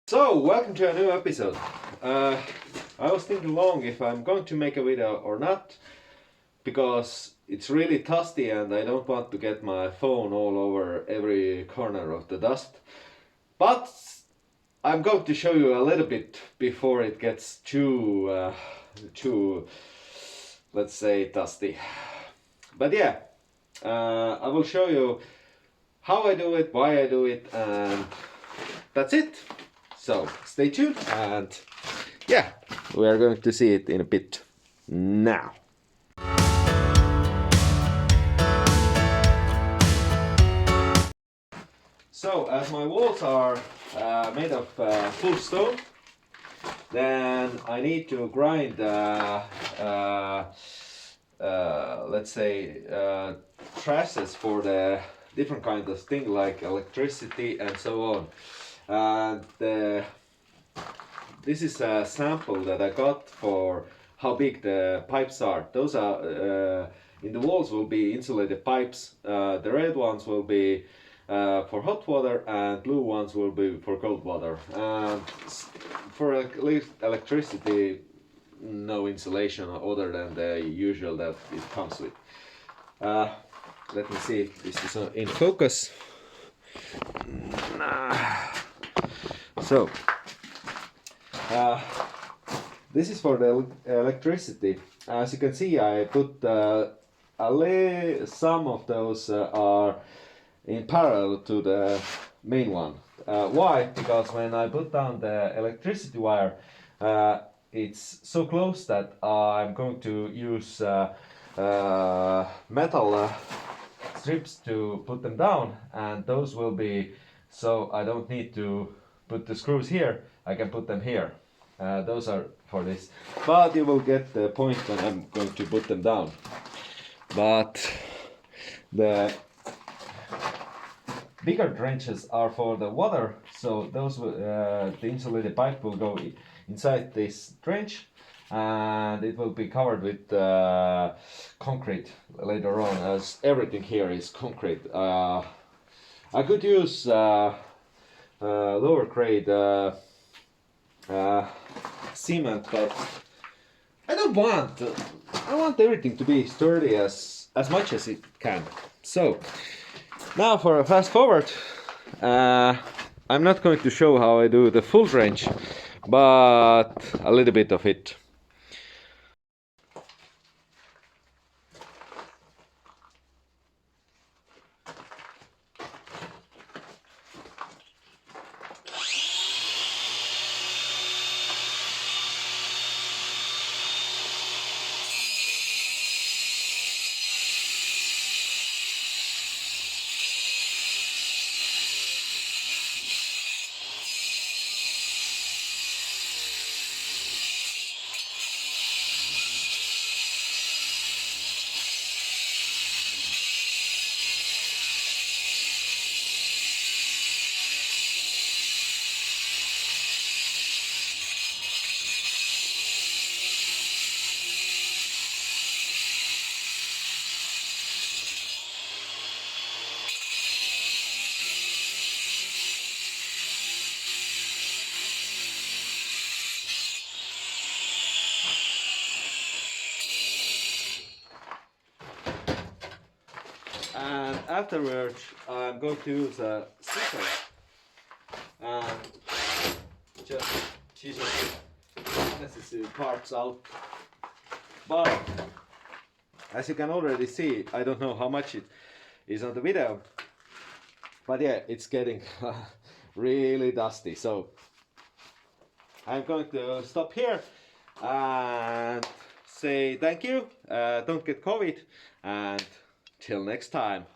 So, welcome to a new episode. I was thinking long if I'm going to make a video or not, because it's really dusty and I don't want to get my phone all over every corner of the dust. But I'm going to show you a little bit before it gets too, let's say, dusty. But yeah, I will show you how I do it, why I do it, and that's it. So stay tuned, and yeah, we are going to see it in a bit now. So as my walls are made of full stone, then I need to grind let's say trusses for the different kinds of things like electricity and so on. And this is a sample that I got for how big the pipes are. Those are in the walls will be insulated pipes. The red ones will be for hot water and blue ones will be for cold water. And for electricity, no insulation other than the usual that it comes with. Let me see if this is in focus. So, this is for the electricity. As you can see, I put some of those are in parallel to the main one. Why? Because when I put down the electricity wire, it's so close that I'm going to use metal strips to put them down, and those will be, so I don't need to put the screws here, I can put them here. Those are for this, but you will get the point when I'm going to put them down. But the bigger trenches are for the water, so those the insulated pipe will go inside this trench, and it will be covered with concrete later on, as everything here is concrete. I could use lower grade cement, but I don't want. I want everything to be sturdy as much as it can. So now for a fast forward. I'm not going to show how I do the full trench, but a little bit of it. And afterwards, I'm going to use a scissor and just chisel unnecessary parts out. But as you can already see, I don't know how much it is on the video, but yeah, it's getting really dusty. So I'm going to stop here and say thank you. Don't get COVID, and till next time.